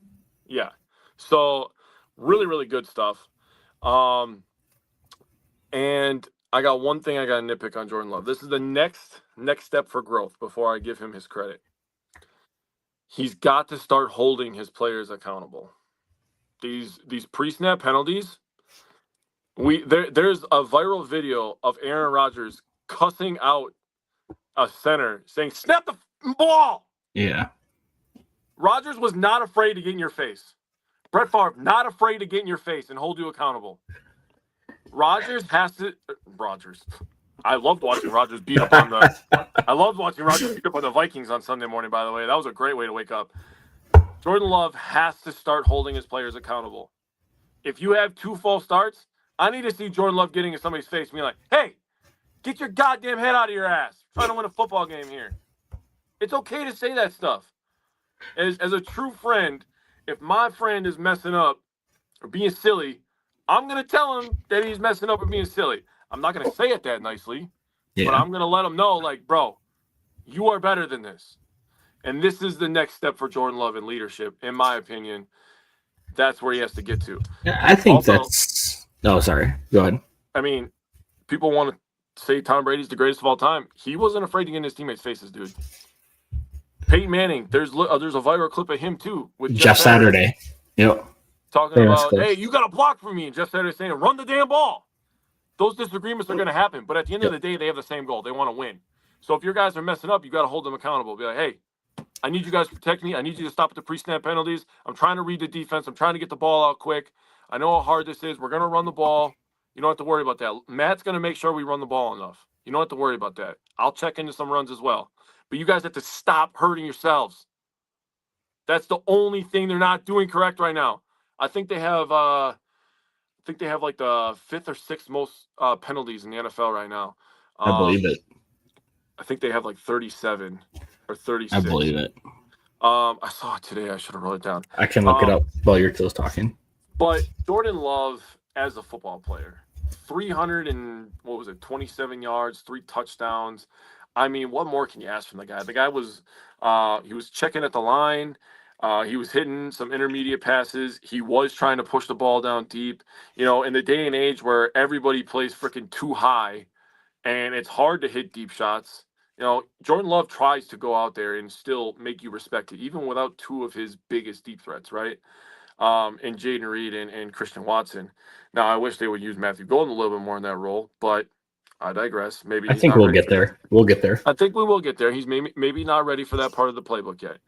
Yeah. So really, really good stuff. And I got one thing I got to nitpick on Jordan Love. This is the next step for growth before I give him his credit. He's got to start holding his players accountable. These pre-snap penalties. There's a viral video of Aaron Rodgers cussing out a center saying, "Snap the ball." Yeah. Rodgers was not afraid to get in your face. Brett Favre, not afraid to get in your face and hold you accountable. Rodgers. I loved watching Rodgers beat up on the Vikings on Sunday morning, by the way. That was a great way to wake up. Jordan Love has to start holding his players accountable. If you have 2 false starts, I need to see Jordan Love getting in somebody's face and be like, "Hey, get your goddamn head out of your ass. I'm trying to win a football game here." It's okay to say that stuff. As a true friend, if my friend is messing up or being silly, I'm going to tell him that he's messing up or being silly. I'm not going to say it that nicely, but I'm going to let him know, like, bro, you are better than this. And this is the next step for Jordan Love in leadership, in my opinion. That's where he has to get to. I think also, that's. Oh, sorry. Go ahead. I mean, people want to say Tom Brady's the greatest of all time. He wasn't afraid to get in his teammates' faces, dude. Peyton Manning, there's a viral clip of him too with Jeff Saturday. Yep. Talking about, hey, you got to block for me, and Jeff Saturday saying, run the damn ball. Those disagreements are going to happen, but at the end of the day, they have the same goal. They want to win. So if your guys are messing up, you got to hold them accountable. Be like, hey, I need you guys to protect me. I need you to stop at the pre-snap penalties. I'm trying to read the defense. I'm trying to get the ball out quick. I know how hard this is. We're going to run the ball. You don't have to worry about that. Matt's going to make sure we run the ball enough. You don't have to worry about that. I'll check into some runs as well. But you guys have to stop hurting yourselves. That's the only thing they're not doing correct right now. I think they have like the 5th or 6th most penalties in the NFL right now. I believe it. I think they have like 37 or 36. I believe it. I saw it today. I should have wrote it down. I can look it up while you're still talking. But Jordan Love, as a football player, 27 yards, 3 touchdowns. I mean, what more can you ask from the guy? The guy was he was checking at the line. He was hitting some intermediate passes. He was trying to push the ball down deep. You know, in the day and age where everybody plays freaking too high and it's hard to hit deep shots, you know, Jordan Love tries to go out there and still make you respect it, even without 2 of his biggest deep threats, right? And Jaden Reed and Christian Watson. Now, I wish they would use Matthew Golden a little bit more in that role, but I digress. Maybe I think we'll get there. We'll get there. I think we will get there. He's maybe not ready for that part of the playbook yet.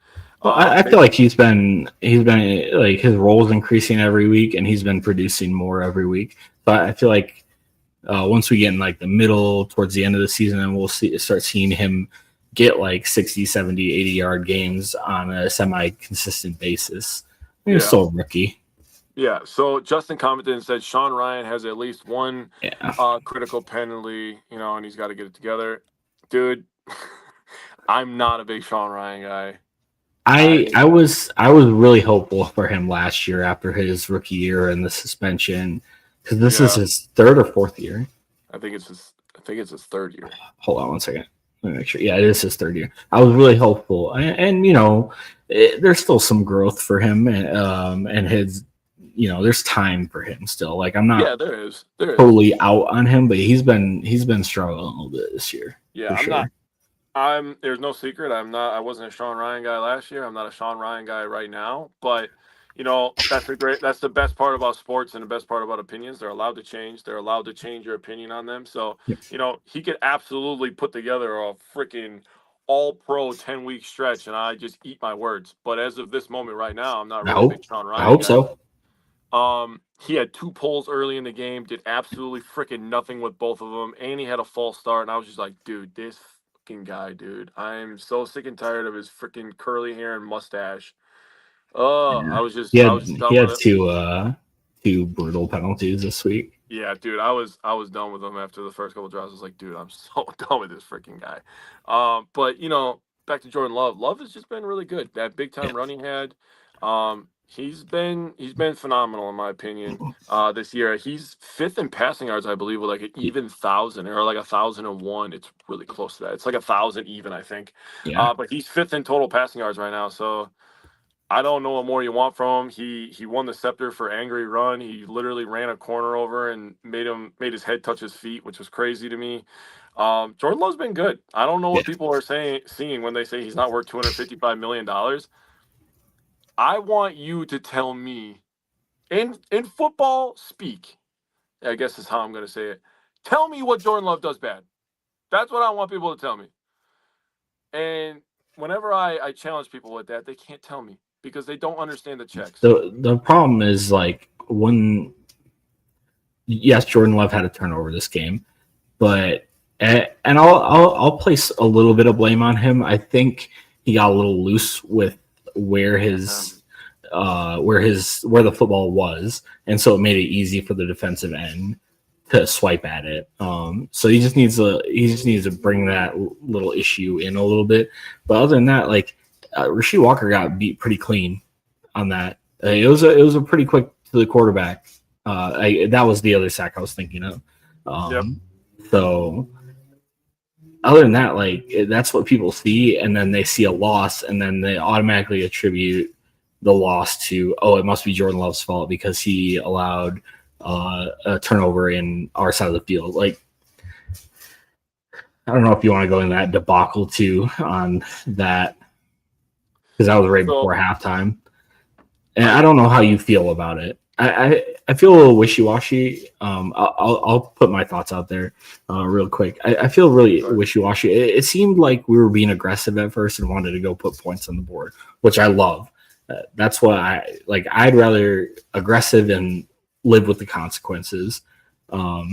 Well, I feel like he's been like his role is increasing every week, and he's been producing more every week. But I feel like once we get in like the middle towards the end of the season, and we'll start seeing him get like 60, 70, 80-yard games on a semi-consistent basis. He's still a rookie. Yeah, so Justin commented and said Sean Ryan has at least one critical penalty, you know, and he's got to get it together. Dude, I'm not a big Sean Ryan guy. I was really hopeful for him last year after his rookie year and the suspension, because this is his 3rd or 4th year. I think it's his 3rd year. Hold on one second. Let me make sure. Yeah, it is his 3rd year. I was really hopeful, and you know, there's still some growth for him, and his. You know, there's time for him still. Like I'm not there is totally out on him, but he's been struggling a little bit this year. Yeah, there's no secret. I wasn't a Sean Ryan guy last year. I'm not a Sean Ryan guy right now. But you know, that's the best part about sports and the best part about opinions. They're allowed to change. They're allowed to change your opinion on them. So you know, he could absolutely put together a freaking all-pro 10-week stretch, and I just eat my words. But as of this moment right now, I'm not really a big Sean Ryan. I hope so. He had 2 pulls early in the game, did absolutely freaking nothing with both of them, and he had a false start. And I was just like, dude, this fucking guy, dude. I'm so sick and tired of his freaking curly hair and mustache. Oh, yeah. He had 2 brutal penalties this week. Yeah, dude, I was done with him after the first couple of drives. I was like, dude, I'm so done with this freaking guy. But you know, back to Jordan Love. Love has just been really good. That big time run he had. He's been phenomenal in my opinion this year. He's 5th in passing yards, I believe, with like an even 1,000 or like 1,001. It's really close to that. It's like 1,000 even, I think. Yeah. But he's 5th in total passing yards right now. So I don't know what more you want from him. He won the scepter for angry run. He literally ran a corner over and made his head touch his feet, which was crazy to me. Jordan Love's been good. I don't know what people are seeing when they say he's not worth $255 million. I want you to tell me, in football speak, I guess is how I'm going to say it. Tell me what Jordan Love does bad. That's what I want people to tell me. And whenever I challenge people with that, they can't tell me because they don't understand the checks. The problem is like yes, Jordan Love had a turnover this game, but and I'll place a little bit of blame on him. I think he got a little loose with where the football was, and so it made it easy for the defensive end to swipe at it. So he just needs to bring that little issue in a little bit. But other than that, like Rasheed Walker got beat pretty clean on that. It was a pretty quick to the quarterback. That was the other sack I was thinking of. So other than that, like that's what people see, and then they see a loss, and then they automatically attribute the loss to, it must be Jordan Love's fault because he allowed a turnover in our side of the field. Like, I don't know if you want to go in that debacle too on that, because that was right before halftime, and I don't know how you feel about it. I feel a little wishy-washy. I'll put my thoughts out there real quick. I feel really wishy-washy. It seemed like we were being aggressive at first and wanted to go put points on the board, which I love. That's what I like. I'd rather aggressive and live with the consequences. But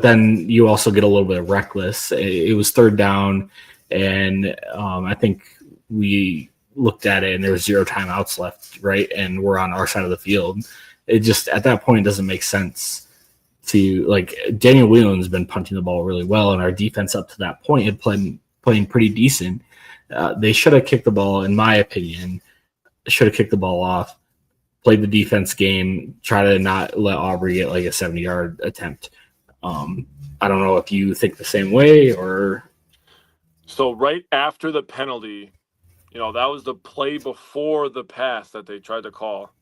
then you also get a little bit reckless. It was third down, and I think we looked at it and there was 0 timeouts left, right? And we're on our side of the field. It just, at that point, doesn't make sense to, like, Daniel Whelan's has been punting the ball really well, and our defense up to that point had playing pretty decent. They should have kicked the ball, in my opinion, should have kicked the ball off, played the defense game, try to not let Aubrey get like a 70-yard attempt. I don't know if you think the same way or. So right after the penalty, that was the play before the pass that they tried to call.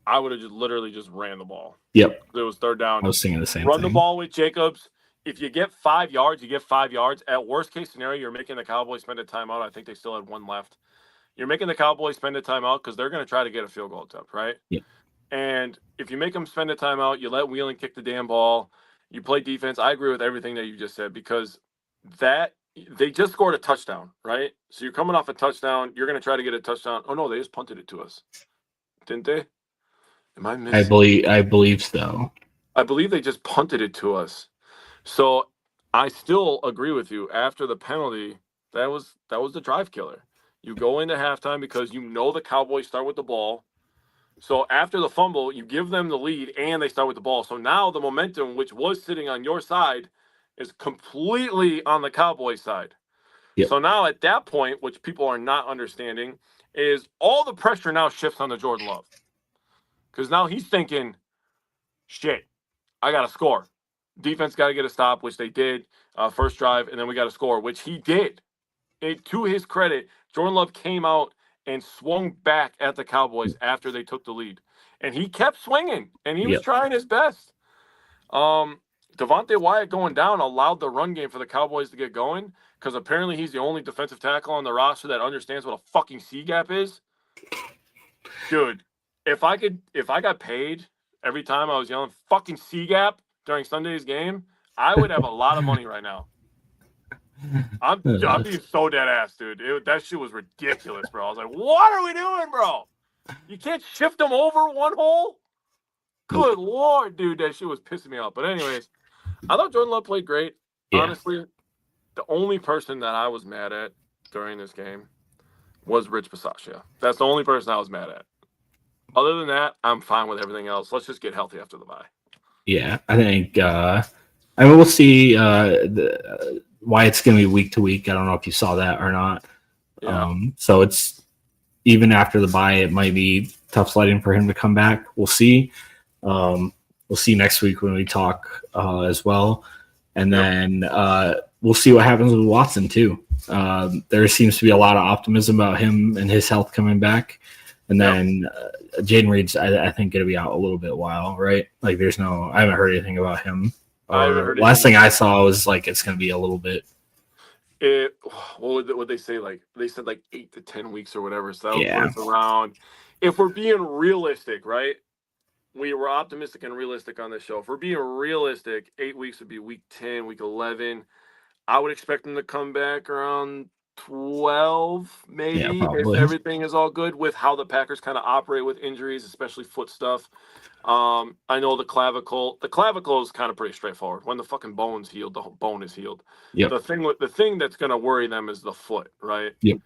I would have just literally just ran the ball. Yep. It was third down. I was thinking the same Run thing. the ball with Jacobs. If you get 5 yards, you get 5 yards. At worst case scenario, you're making the Cowboys spend a timeout. I think they still had one left. You're making the Cowboys spend a timeout because they're going to try to get a field goal attempt, right? Yeah. And if you make them spend a timeout, you let Whelan kick the damn ball, you play defense. I agree with everything that you just said because they just scored a touchdown, right? So you're coming off a touchdown. You're going to try to get a touchdown. Oh, no, they just punted it to us. Didn't they? Am I missing? I believe so. I believe they just punted it to us. So I still agree with you. After the penalty, that was the drive killer. You go into halftime because the Cowboys start with the ball. So after the fumble, you give them the lead and they start with the ball. So now the momentum, which was sitting on your side, is completely on the Cowboys side. Yep. So now at that point, which people are not understanding, is all the pressure now shifts on the Jordan Love. Because now he's thinking, shit, I got to score. Defense got to get a stop, which they did, first drive, and then we got to score, which he did. To his credit, Jordan Love came out and swung back at the Cowboys after they took the lead. And he kept swinging, and he was trying his best. Devontae Wyatt going down allowed the run game for the Cowboys to get going because apparently he's the only defensive tackle on the roster that understands what a fucking C-gap is. Dude, if I got paid every time I was yelling fucking C-gap during Sunday's game, I would have a lot of money right now. I'm being so dead ass, dude. That shit was ridiculous, bro. I was like, what are we doing, bro? You can't shift them over one hole? Good Lord, dude. That shit was pissing me off. But anyways, I thought Jordan Love played great. Yeah. Honestly, the only person that I was mad at during this game was Rich Bisaccia. That's the only person I was mad at. Other than that, I'm fine with everything else. Let's just get healthy after the bye. Yeah, I think we'll see why it's going to be week to week. I don't know if you saw that or not. Yeah. So it's even after the bye, it might be tough sledding for him to come back. We'll see. We'll see next week when we talk as well. And then we'll see what happens with Watson too. There seems to be a lot of optimism about him and his health coming back. And then Jaden Reed's, I think, going to be out a little bit while, right? Like I haven't heard anything about him. Last thing I saw was like it's going to be a little bit. What they say? Like they said, like 8 to 10 weeks or whatever. So that was around. If we're being realistic, right? We were optimistic and realistic on this show. If we're being realistic, 8 weeks would be week 10, week 11. I would expect them to come back around 12, maybe, if everything is all good with how the Packers kind of operate with injuries, especially foot stuff. I know the clavicle is kind of pretty straightforward. When the fucking bone's healed, the bone is healed. Yep. The thing that's going to worry them is the foot, right? Yep.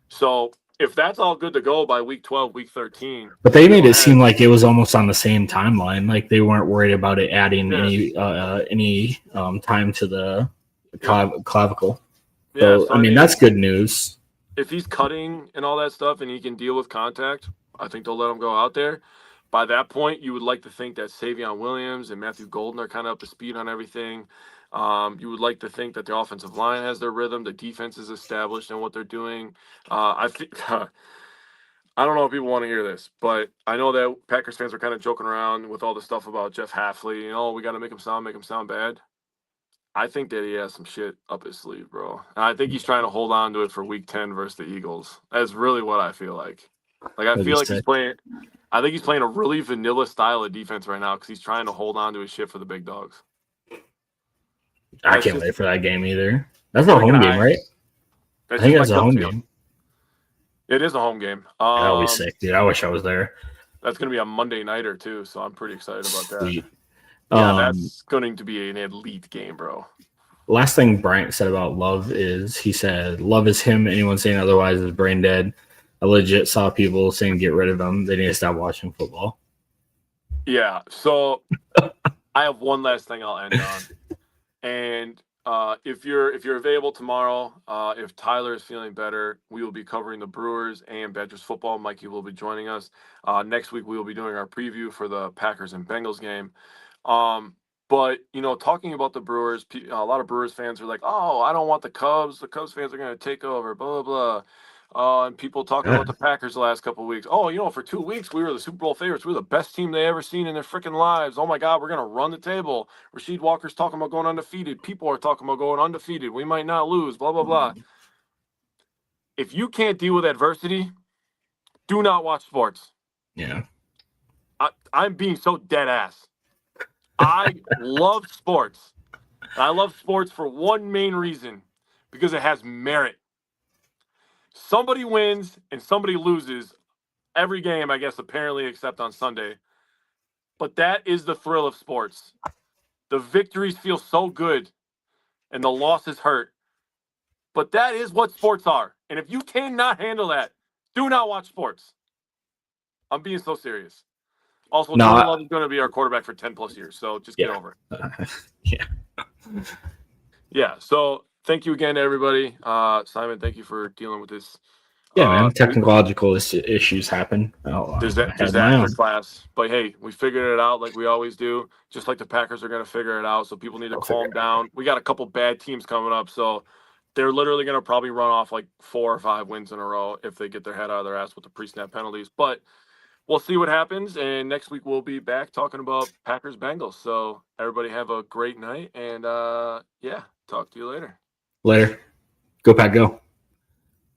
So if that's all good to go by week 12, week 13. But they made it seem like it was almost on the same timeline. Like they weren't worried about it adding any time to the clavicle. So, I mean, that's good news. If he's cutting and all that stuff and he can deal with contact, I think they'll let him go out there. By that point, you would like to think that Savion Williams and Matthew Golden are kind of up to speed on everything. You would like to think that the offensive line has their rhythm, the defense is established in what they're doing. I think I don't know if people want to hear this, but I know that Packers fans are kind of joking around with all the stuff about Jeff Hafley. We got to make him sound bad. I think that he has some shit up his sleeve, bro. And I think he's trying to hold on to it for week 10 versus the Eagles. That's really what I feel like. Like, I feel like he's playing – I think he's playing a really vanilla style of defense right now because he's trying to hold on to his shit for the big dogs. I can't wait for that game either. That's a home game, right? I think that's a home game. It is a home game. That'll be sick, dude. I wish I was there. That's going to be a Monday nighter, too, so I'm pretty excited about that. Sweet. Yeah, that's going to be an elite game, bro. Last thing Bryant said about Love is he said, Love is him. Anyone saying otherwise is brain dead. I legit saw people saying get rid of him. They need to stop watching football. Yeah, so I have one last thing I'll end on. And if you're available tomorrow, if Tyler is feeling better, we will be covering the Brewers and Badgers football. Mikey will be joining us. Next week we will be doing our preview for the Packers and Bengals game. But talking about the Brewers, a lot of Brewers fans are like, "Oh, I don't want the Cubs. The Cubs fans are going to take over." Blah blah blah. And people talking about the Packers the last couple of weeks. Oh, for 2 weeks we were the Super Bowl favorites. We were the best team they ever seen in their freaking lives. Oh my God, we're gonna run the table. Rasheed Walker's talking about going undefeated. People are talking about going undefeated. We might not lose. Blah blah blah. If you can't deal with adversity, do not watch sports. Yeah, I'm being so dead ass. I love sports. And I love sports for one main reason, because it has merit. Somebody wins and somebody loses every game, I guess, apparently, except on Sunday. But that is the thrill of sports. The victories feel so good and the losses hurt. But that is what sports are. And if you cannot handle that, do not watch sports. I'm being so serious. Also, Jordan Love is going to be our quarterback for 10 plus years, so just get over it. Yeah, so thank you again to everybody. Simon, thank you for dealing with this. Yeah, man, technological issues happen. Disaster class. But hey, we figured it out like we always do, just like the Packers are going to figure it out, so people need to calm down. We got a couple bad teams coming up, so they're literally going to probably run off like 4 or 5 wins in a row if they get their head out of their ass with the pre-snap penalties. But we'll see what happens, and next week we'll be back talking about Packers-Bengals. So everybody have a great night, and talk to you later. Later. Go Pack, go.